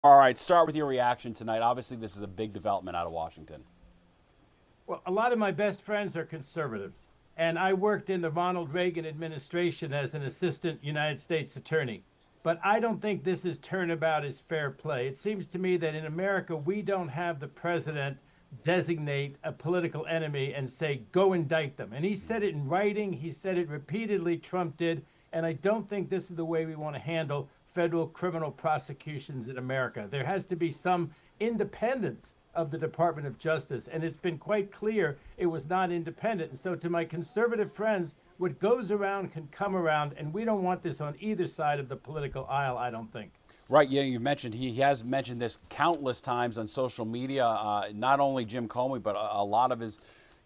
All right, start with your reaction tonight. Obviously, this is a big development out of Washington. Well, a lot of my best friends are conservatives, and I worked in the Ronald Reagan administration as an assistant United States attorney. But I don't think this is turnabout is fair play. It seems to me that in America, we don't have the president designate a political enemy and say, go indict them. And he said it in writing, he said it repeatedly, Trump did. And I don't think this is the way we want to handle federal criminal prosecutions in America. There has to be some independence of the Department of Justice. And it's been quite clear it was not independent. And so, to my conservative friends, what goes around can come around. And we don't want this on either side of the political aisle, I don't think. Right, yeah, you mentioned he has mentioned this countless times on social media. Not only Jim Comey, but a lot of his,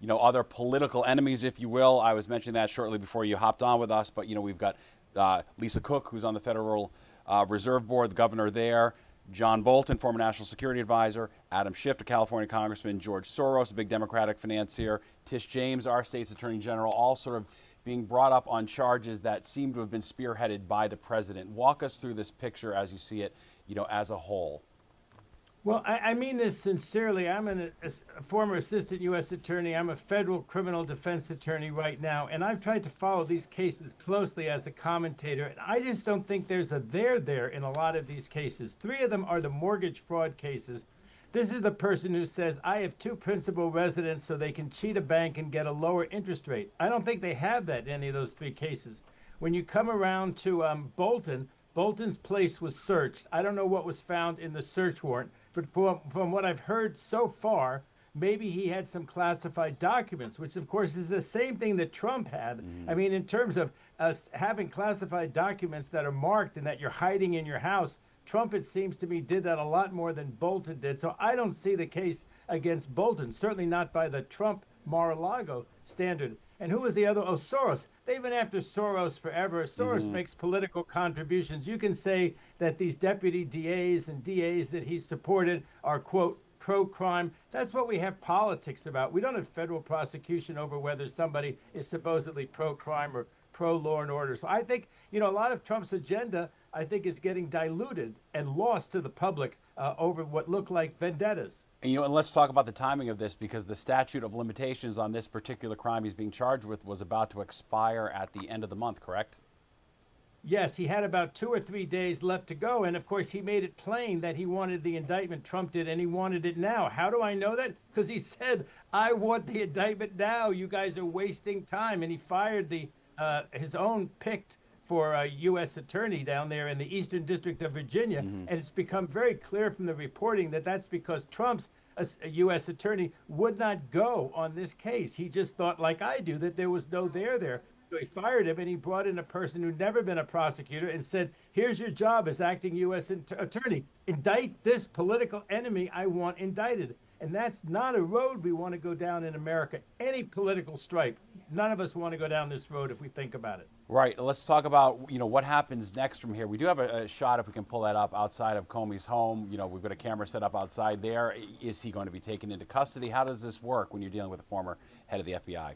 other political enemies, if you will. I was mentioning that shortly before you hopped on with us. But we've got Lisa Cook, who's on the Federal Reserve Board, the governor there. John Bolton, former national security advisor. Adam Schiff, a California congressman. George Soros, a big Democratic financier. Tish James, our state's attorney general, all sort of being brought up on charges that seem to have been spearheaded by the president. Walk us through this picture as you see it, as a whole. Well, I mean this sincerely. I'm a former assistant U.S. attorney. I'm a federal criminal defense attorney right now, and I've tried to follow these cases closely as a commentator. And I just don't think there's a there in a lot of these cases. Three of them are the mortgage fraud cases. This is the person who says, I have two principal residents so they can cheat a bank and get a lower interest rate. I don't think they have that in any of those three cases. When you come around to Bolton's place was searched. I don't know what was found in the search warrant, but from what I've heard so far, maybe he had some classified documents, which of course is the same thing that Trump had. I mean, in terms of us having classified documents that are marked and that you're hiding in your house, Trump, it seems to me, did that a lot more than Bolton did. So I don't see the case against Bolton, certainly not by the Trump Mar-a-Lago standard. And who was the other? Oh, Soros. They've been after Soros forever. Soros makes political contributions. You can say that these deputy DAs and DAs that he supported are, quote, pro-crime. That's what we have politics about. We don't have federal prosecution over whether somebody is supposedly pro-crime or pro-law and order. So I think, a lot of Trump's agenda, I think, is getting diluted and lost to the public over what look like vendettas. And let's talk about the timing of this, because the statute of limitations on this particular crime he's being charged with was about to expire at the end of the month, correct? Yes, he had about 2 or 3 days left to go. And of course, he made it plain that he wanted the indictment. Trump did, and he wanted it now. How do I know that? Because he said, I want the indictment now. You guys are wasting time. And he fired his own picked for a U.S. attorney down there in the Eastern District of Virginia. And it's become very clear from the reporting that that's because Trump's a U.S. attorney would not go on this case. He just thought, like I do, that there was no there. So he fired him, and he brought in a person who'd never been a prosecutor and said, here's your job as acting U.S. attorney. Indict this political enemy I want indicted. And that's not a road we want to go down in America, any political stripe. None of us want to go down this road if we think about it. Right. Let's talk about, what happens next from here. We do have a shot, if we can pull that up, outside of Comey's home. We've got a camera set up outside there. Is he going to be taken into custody? How does this work when you're dealing with a former head of the FBI?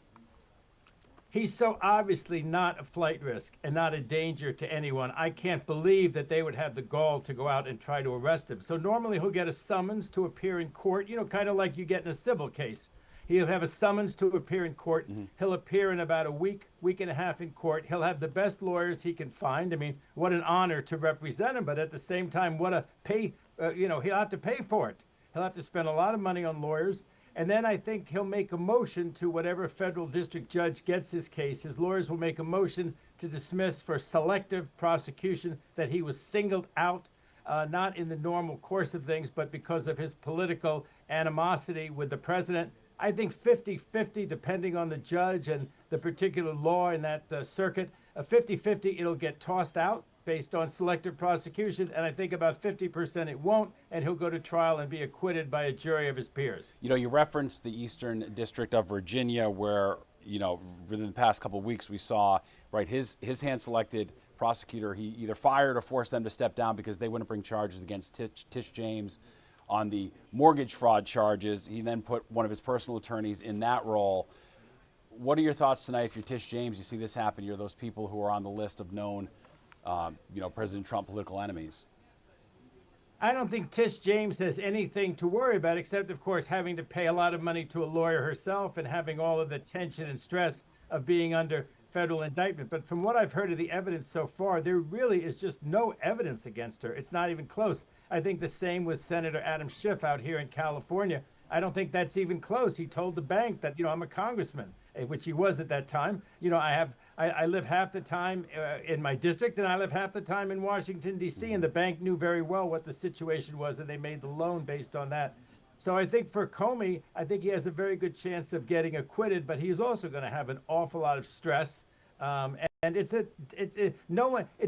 He's so obviously not a flight risk and not a danger to anyone. I can't believe that they would have the gall to go out and try to arrest him. So normally he'll get a summons to appear in court, kind of like you get in a civil case. He'll have a summons to appear in court. He'll appear in about a week and a half in court. He'll have the best lawyers he can find. I mean, what an honor to represent him, but at the same time, what a pay, he'll have to pay for it. He'll have to spend a lot of money on lawyers. And then I think he'll make a motion to whatever federal district judge gets his case. His lawyers will make a motion to dismiss for selective prosecution, that he was singled out, not in the normal course of things, but because of his political animosity with the president. I think 50-50, depending on the judge and the particular law in that circuit. 50-50, it'll get tossed out based on selective prosecution, and I think about 50% it won't, and he'll go to trial and be acquitted by a jury of his peers. You referenced the Eastern District of Virginia, where, within the past couple of weeks we saw, right, his hand-selected prosecutor, he either fired or forced them to step down because they wouldn't bring charges against Tish James on the mortgage fraud charges. He then put one of his personal attorneys in that role. What are your thoughts tonight if you're Tish James, you see this happen, you're those people who are on the list of known President Trump political enemies? I don't think Tish James has anything to worry about, except, of course, having to pay a lot of money to a lawyer herself and having all of the tension and stress of being under federal indictment. But from what I've heard of the evidence so far, there really is just no evidence against her. It's not even close. I think the same with Senator Adam Schiff out here in California. I don't think that's even close. He told the bank that, I'm a congressman, which he was at that time. I live half the time in my district, and I live half the time in Washington, D.C., and the bank knew very well what the situation was, and they made the loan based on that. So I think for Comey, I think he has a very good chance of getting acquitted, but he's also going to have an awful lot of stress. And it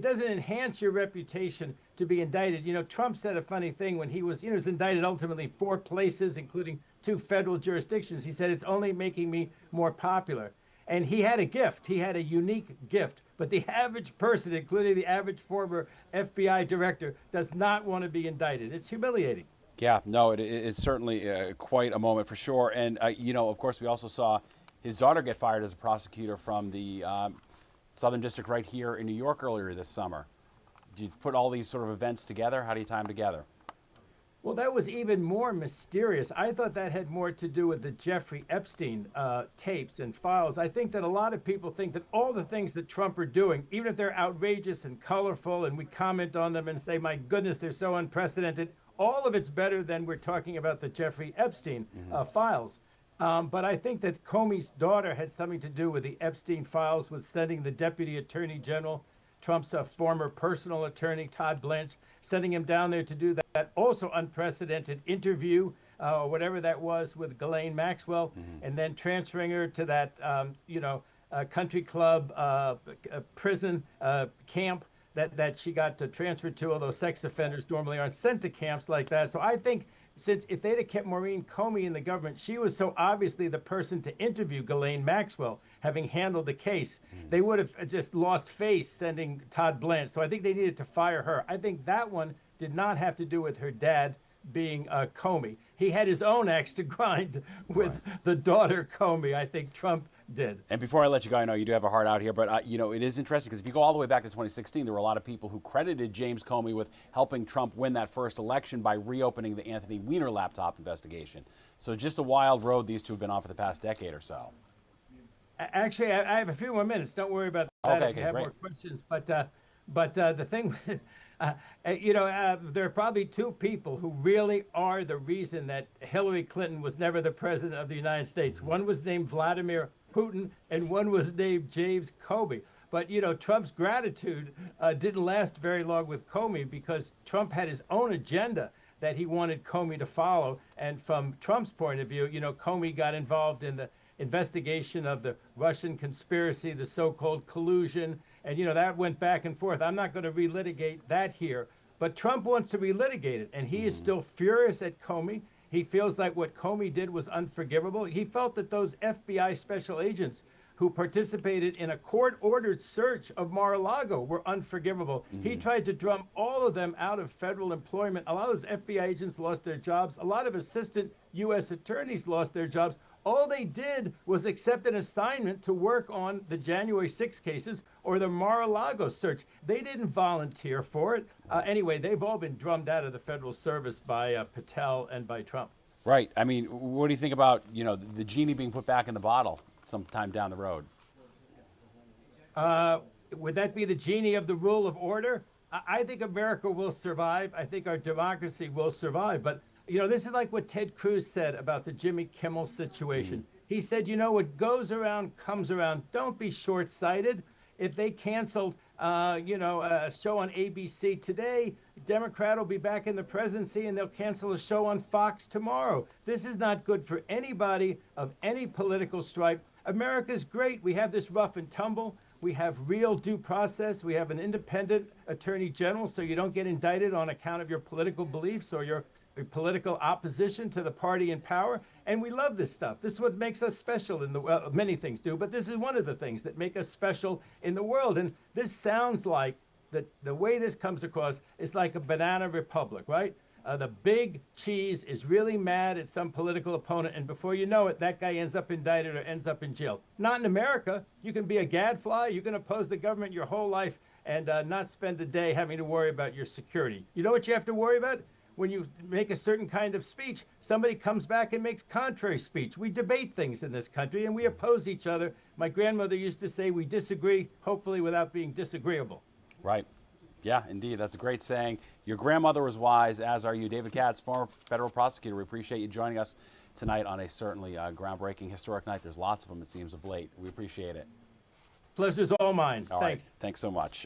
doesn't enhance your reputation to be indicted. Trump said a funny thing when he was indicted ultimately 4 places, including 2 federal jurisdictions. He said, it's only making me more popular. And he had a gift. He had a unique gift. But the average person, including the average former FBI director, does not want to be indicted. It's humiliating. Yeah, no, it is certainly quite a moment for sure. And, of course, we also saw his daughter get fired as a prosecutor from the Southern District right here in New York earlier this summer. Do you put all these sort of events together? How do you tie them together? Well, that was even more mysterious. I thought that had more to do with the Jeffrey Epstein tapes and files. I think that a lot of people think that all the things that Trump are doing, even if they're outrageous and colorful and we comment on them and say, my goodness, they're so unprecedented, all of it's better than we're talking about the Jeffrey Epstein files. But I think that Comey's daughter had something to do with the Epstein files, with sending the Deputy Attorney General, Trump's former personal attorney, Todd Blanche, sending him down there to do that also unprecedented interview, or whatever that was, with Ghislaine Maxwell, and then transferring her to that, country club prison camp that she got transferred to, although sex offenders normally aren't sent to camps like that. So I think since if they'd have kept Maureen Comey in the government, she was so obviously the person to interview Ghislaine Maxwell, having handled the case, they would have just lost face sending Todd Blanche. So I think they needed to fire her. I think that one did not have to do with her dad being Comey. He had his own axe to grind with the daughter Comey. I think Trump did. And before I let you go, I know you do have a heart out here, but it is interesting because if you go all the way back to 2016, there were a lot of people who credited James Comey with helping Trump win that first election by reopening the Anthony Weiner laptop investigation. So just a wild road these two have been on for the past decade or so. Actually, I have a few more minutes. Don't worry about that. Okay, if you have great. more questions. But the thing, there are probably 2 people who really are the reason that Hillary Clinton was never the president of the United States. One was named Vladimir Putin, and one was named James Comey. But, Trump's gratitude didn't last very long with Comey because Trump had his own agenda that he wanted Comey to follow. And from Trump's point of view, Comey got involved in the investigation of the Russian conspiracy, the so-called collusion, and, that went back and forth. I'm not going to relitigate that here, but Trump wants to relitigate it, and he is still furious at Comey. He feels like what Comey did was unforgivable. He felt that those FBI special agents who participated in a court-ordered search of Mar-a-Lago were unforgivable. He tried to drum all of them out of federal employment. A lot of those FBI agents lost their jobs. A lot of assistant U.S. attorneys lost their jobs. All they did was accept an assignment to work on the January 6 cases or the Mar-a-Lago search. They didn't volunteer for it. Anyway, they've all been drummed out of the federal service by Patel and by Trump. Right. I mean, what do you think about, the genie being put back in the bottle sometime down the road? Would that be the genie of the rule of order? I think America will survive. I think our democracy will survive. But this is like what Ted Cruz said about the Jimmy Kimmel situation. He said, what goes around comes around. Don't be short-sighted. If they canceled, a show on ABC today, Democrat will be back in the presidency and they'll cancel a show on Fox tomorrow. This is not good for anybody of any political stripe. America's great. We have this rough and tumble. We have real due process. We have an independent attorney general, so you don't get indicted on account of your political beliefs or your political opposition to the party in power. And we love this stuff. This is what makes us special in the world. Many things do, but this is one of the things that make us special in the world. And this sounds like the way this comes across is like a banana republic, right? The big cheese is really mad at some political opponent, and before you know it, that guy ends up indicted or ends up in jail. Not in America. You can be a gadfly. You can oppose the government your whole life and not spend a day having to worry about your security. You know what you have to worry about? when you make a certain kind of speech, somebody comes back and makes contrary speech. We debate things in this country and we oppose each other. My grandmother used to say we disagree, hopefully without being disagreeable. Right. Yeah, indeed. That's a great saying. Your grandmother was wise, as are you. David Katz, former federal prosecutor. We appreciate you joining us tonight on a certainly groundbreaking, historic night. There's lots of them, it seems, of late. We appreciate it. Pleasure's all mine. All Thanks. right. Thanks so much.